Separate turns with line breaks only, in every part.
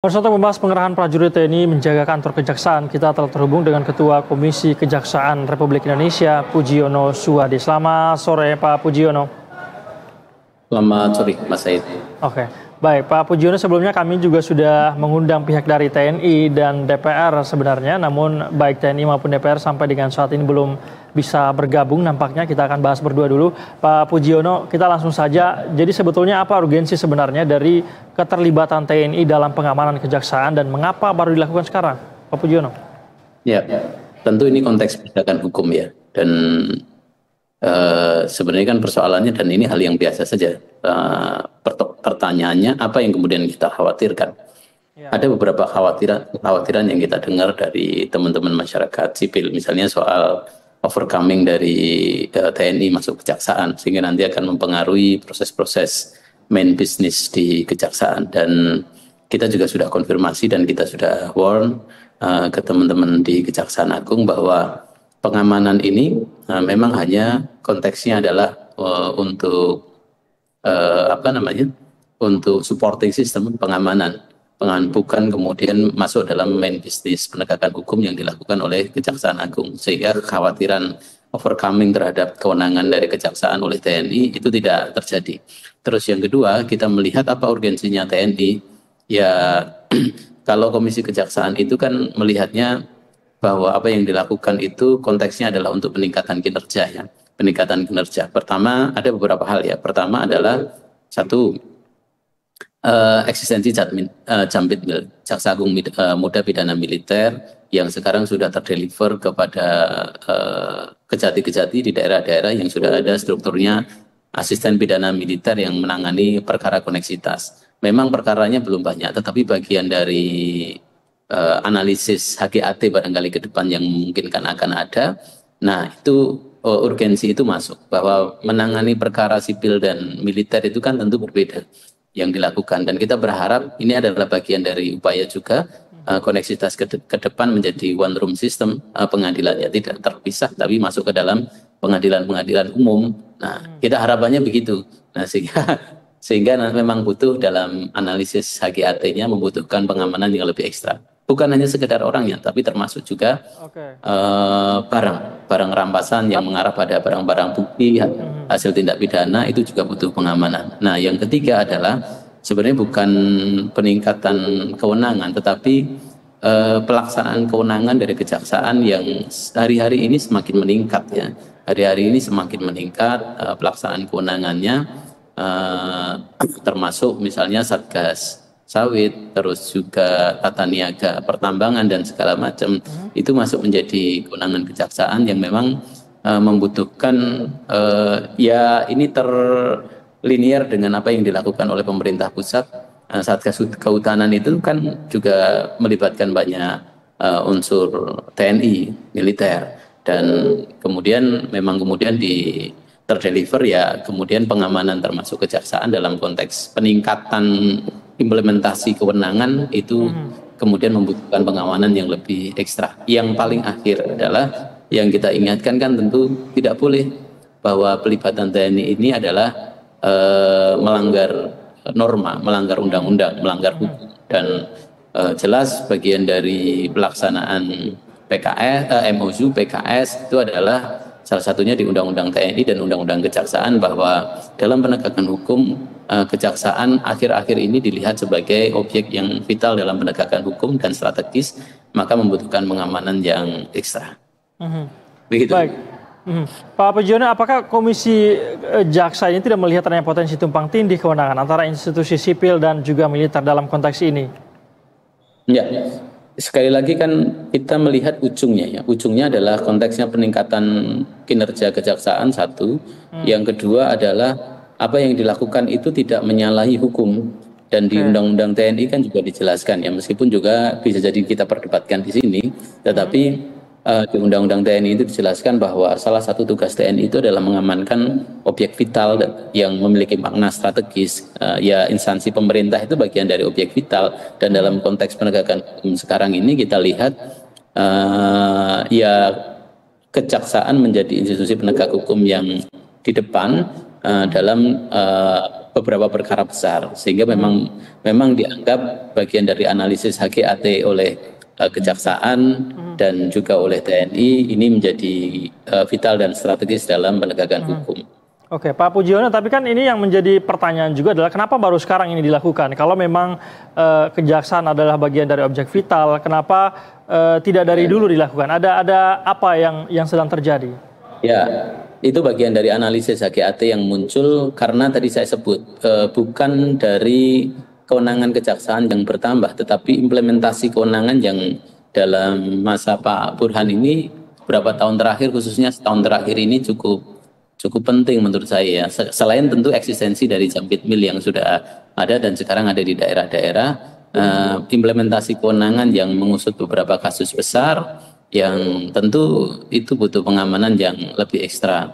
Untuk membahas pengerahan prajurit TNI menjaga kantor kejaksaan, kita telah terhubung dengan Ketua Komisi Kejaksaan Republik Indonesia, Pujiono Suwadi. Selamat sore, Pak Pujiono.
Selamat sore, Mas Said.
Oke, baik Pak Pujiono, sebelumnya kami juga sudah mengundang pihak dari TNI dan DPR sebenarnya, namun baik TNI maupun DPR sampai dengan saat ini belum bisa bergabung nampaknya. Kita akan bahas berdua dulu. Pak Pujiono, kita langsung saja. Jadi sebetulnya apa urgensi sebenarnya dari keterlibatan TNI dalam pengamanan kejaksaan dan mengapa baru dilakukan sekarang, Pak Pujiono?
Ya, tentu ini konteks penegakan hukum ya. Dan sebenarnya kan persoalannya, dan ini hal yang biasa saja. Pertanyaannya, apa yang kemudian kita khawatirkan? Ya. Ada beberapa kekhawatiran yang kita dengar dari teman-teman masyarakat sipil, misalnya soal overcoming dari TNI masuk kejaksaan, sehingga nanti akan mempengaruhi proses-proses main business di kejaksaan. Dan kita juga sudah konfirmasi dan kita sudah warn ke teman-teman di Kejaksaan Agung bahwa pengamanan ini memang hanya konteksnya adalah untuk untuk supporting sistem pengamanan, bukan kemudian masuk dalam main business penegakan hukum yang dilakukan oleh Kejaksaan Agung, sehingga kekhawatiran overcoming terhadap kewenangan dari kejaksaan oleh TNI itu tidak terjadi. Terus yang kedua, kita melihat apa urgensinya TNI. Ya, kalau Komisi Kejaksaan itu kan melihatnya bahwa apa yang dilakukan itu konteksnya adalah untuk peningkatan kinerja ya. Peningkatan kinerja. Pertama, ada beberapa hal ya. Pertama adalah satu, eksistensi Jampit Jaksa Agung Muda Pidana Militer yang sekarang sudah terdeliver kepada kejati-kejati di daerah-daerah yang sudah ada strukturnya asisten pidana militer yang menangani perkara koneksitas. Memang perkaranya belum banyak, tetapi bagian dari analisis HGAT barangkali ke depan yang memungkinkan akan ada. Nah, itu urgensi itu masuk, bahwa menangani perkara sipil dan militer itu kan tentu berbeda yang dilakukan, dan kita berharap ini adalah bagian dari upaya juga koneksitas ke depan menjadi one room system pengadilannya tidak terpisah tapi masuk ke dalam pengadilan-pengadilan umum. Nah, kita harapannya begitu. Nah, sehingga memang butuh dalam analisis HGAT-nya membutuhkan pengamanan yang lebih ekstra. Bukan hanya sekedar orangnya, tapi termasuk juga barang rampasan yang mengarah pada barang-barang bukti hasil tindak pidana itu juga butuh pengamanan. Nah, yang ketiga adalah sebenarnya bukan peningkatan kewenangan, tetapi pelaksanaan kewenangan dari kejaksaan yang hari-hari ini semakin meningkat ya. Hari-hari ini semakin meningkat pelaksanaan kewenangannya, termasuk misalnya Satgas Sawit, terus juga tata niaga pertambangan dan segala macam, itu masuk menjadi kewenangan kejaksaan yang memang membutuhkan ya ini terlinier dengan apa yang dilakukan oleh pemerintah pusat. Satgas Kehutanan itu kan juga melibatkan banyak unsur TNI, militer, dan kemudian memang terdeliver ya kemudian pengamanan termasuk kejaksaan dalam konteks peningkatan implementasi kewenangan itu kemudian membutuhkan pengamanan yang lebih ekstra. Yang paling akhir adalah yang kita ingatkan kan tentu tidak boleh bahwa pelibatan TNI ini adalah melanggar norma, melanggar undang-undang, melanggar hukum, dan jelas bagian dari pelaksanaan MOU PKS itu adalah salah satunya di Undang-Undang TNI dan Undang-Undang Kejaksaan, bahwa dalam penegakan hukum kejaksaan akhir-akhir ini dilihat sebagai objek yang vital dalam penegakan hukum dan strategis, maka membutuhkan pengamanan yang ekstra. Begitu.
Baik. Pak Pujiono, apakah Komisi Jaksa ini tidak melihat adanya potensi tumpang tindih kewenangan antara institusi sipil dan juga militer dalam konteks ini?
Ya, sekali lagi kan kita melihat ujungnya ya. Ujungnya adalah konteksnya peningkatan kinerja kejaksaan satu. Yang kedua adalah apa yang dilakukan itu tidak menyalahi hukum, dan di Undang-Undang TNI kan juga dijelaskan ya, meskipun juga bisa jadi kita perdebatkan di sini, tetapi di Undang-Undang TNI itu dijelaskan bahwa salah satu tugas TNI itu adalah mengamankan objek vital yang memiliki makna strategis. Ya, instansi pemerintah itu bagian dari objek vital, dan dalam konteks penegakan hukum sekarang ini kita lihat ya kejaksaan menjadi institusi penegak hukum yang di depan dalam beberapa perkara besar, sehingga memang dianggap bagian dari analisis HKAT oleh kejaksaan dan juga oleh TNI ini menjadi vital dan strategis dalam penegakan hukum.
Oke, Pak Pujiono, tapi kan ini yang menjadi pertanyaan juga adalah kenapa baru sekarang ini dilakukan? Kalau memang kejaksaan adalah bagian dari objek vital, kenapa tidak dari dulu dilakukan? Ada apa yang sedang terjadi?
Ya, itu bagian dari analisis HKAT yang muncul karena tadi saya sebut bukan dari kewenangan kejaksaan yang bertambah, tetapi implementasi kewenangan yang dalam masa Pak Burhan ini beberapa tahun terakhir, khususnya setahun terakhir ini cukup penting menurut saya. Selain tentu eksistensi dari Jambit Mil yang sudah ada dan sekarang ada di daerah-daerah, implementasi kewenangan yang mengusut beberapa kasus besar yang tentu itu butuh pengamanan yang lebih ekstra.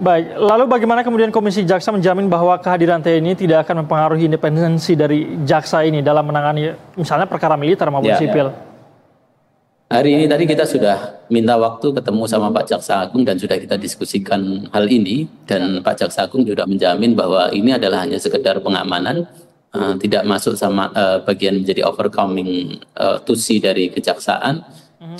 Baik, lalu bagaimana kemudian Komisi Jaksa menjamin bahwa kehadiran TNI tidak akan mempengaruhi independensi dari jaksa ini dalam menangani misalnya perkara militer maupun sipil?
Hari ini tadi kita sudah minta waktu ketemu sama Pak Jaksa Agung dan sudah kita diskusikan hal ini, dan Pak Jaksa Agung juga menjamin bahwa ini adalah hanya sekedar pengamanan, tidak masuk sama bagian menjadi overcoming tusi dari kejaksaan.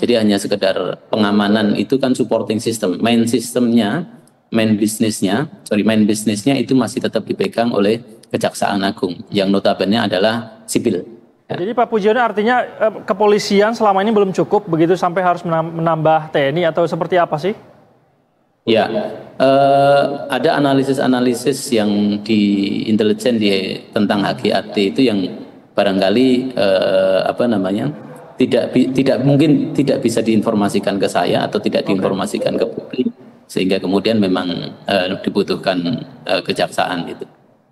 Jadi hanya sekedar pengamanan, itu kan supporting system, main bisnisnya itu masih tetap dipegang oleh Kejaksaan Agung yang notabene adalah sipil.
Jadi Pak Pujiono, artinya kepolisian selama ini belum cukup begitu sampai harus menambah TNI atau seperti apa sih?
Ya, ada analisis-analisis yang di intelijen tentang HKAT itu yang barangkali tidak mungkin tidak bisa diinformasikan ke saya atau tidak diinformasikan ke publik, sehingga kemudian memang dibutuhkan kejaksaan itu.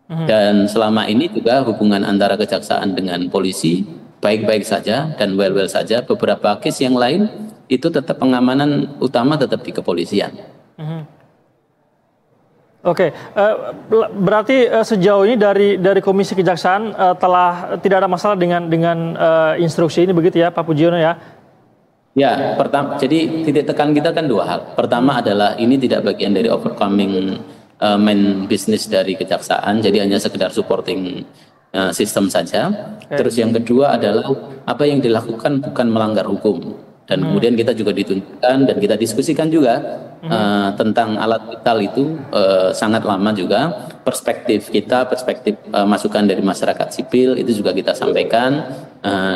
Dan selama ini juga hubungan antara kejaksaan dengan polisi baik-baik saja dan well-well saja. Beberapa case yang lain itu tetap pengamanan utama tetap di kepolisian.
Oke, berarti sejauh ini dari Komisi Kejaksaan telah tidak ada masalah dengan instruksi ini begitu ya Pak Pujiono ya?
Ya, jadi titik tekan kita kan dua hal. Pertama adalah ini tidak bagian dari overcoming main bisnis dari kejaksaan, jadi hanya sekedar supporting sistem saja. Terus yang kedua adalah apa yang dilakukan bukan melanggar hukum. Dan kemudian kita juga ditunjukkan dan kita diskusikan juga tentang alat vital itu sangat lama juga. Perspektif masukan dari masyarakat sipil itu juga kita sampaikan,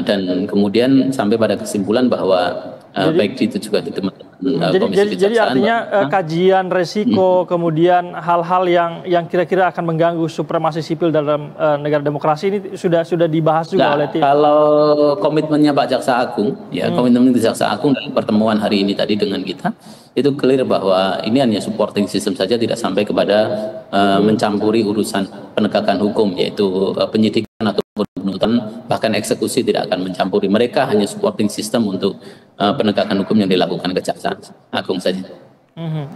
dan kemudian sampai pada kesimpulan bahwa baik itu juga di teman-teman Komisi Kejaksaan. Jadi artinya
kajian resiko kemudian hal-hal yang kira-kira akan mengganggu supremasi sipil dalam negara demokrasi ini sudah dibahas juga oleh tim.
Kalau komitmennya Pak Jaksa Agung, komitmen Jaksa Agung dalam pertemuan hari ini tadi dengan kita itu clear bahwa ini hanya supporting system saja, tidak sampai kepada mencampuri urusan penegakan hukum, yaitu penyidikan ataupun penuntutan, bahkan eksekusi tidak akan mencampuri. Mereka hanya supporting system untuk penegakan hukum yang dilakukan Kejaksaan Agung saja.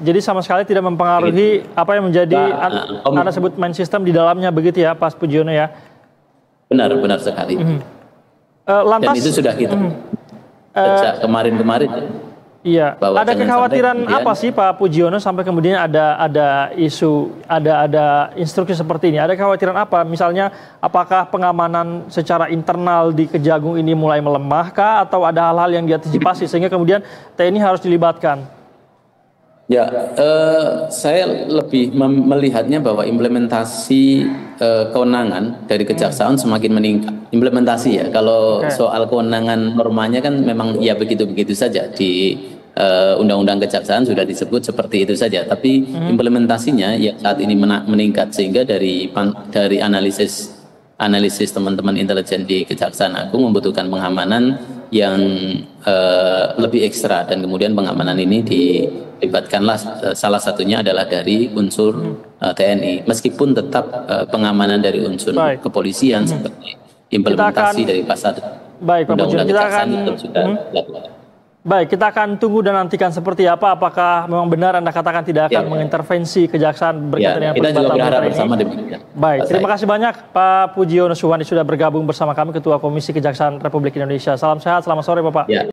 Jadi sama sekali tidak mempengaruhi apa yang menjadi Anda sebut main system di dalamnya begitu ya Pak Pujiono ya?
Benar sekali.
Lantas,
dan itu sudah kita sejak kemarin-kemarin.
Iya. Ada kekhawatiran apa sih Pak Pujiono sampai kemudian ada isu, ada instruksi seperti ini? Ada kekhawatiran apa? Misalnya apakah pengamanan secara internal di Kejagung ini mulai melemahkah atau ada hal-hal yang diantisipasi sehingga kemudian TNI harus dilibatkan?
Ya, saya lebih melihatnya bahwa implementasi kewenangan dari kejaksaan semakin meningkat. Implementasi ya, kalau soal kewenangan normanya kan memang ya begitu-begitu saja di Undang-Undang Kejaksaan sudah disebut seperti itu saja. Tapi implementasinya yang saat ini meningkat, sehingga dari analisis teman-teman intelijen di Kejaksaan Agung membutuhkan pengamanan yang lebih ekstra, dan kemudian pengamanan ini dilibatkanlah salah satunya adalah dari unsur TNI, meskipun tetap pengamanan dari unsur kepolisian seperti implementasi dari pasal Undang-Undang Kejaksaan itu sudah dilakukan.
Baik, kita akan tunggu dan nantikan seperti apa. Apakah memang benar Anda katakan tidak akan mengintervensi kejaksaan berkaitan dengan
kita juga berharap
ini?
Bersama demikian.
Baik, terima kasih banyak Pak Pujiono Suwandi sudah bergabung bersama kami, Ketua Komisi Kejaksaan Republik Indonesia. Salam sehat, selamat sore Bapak.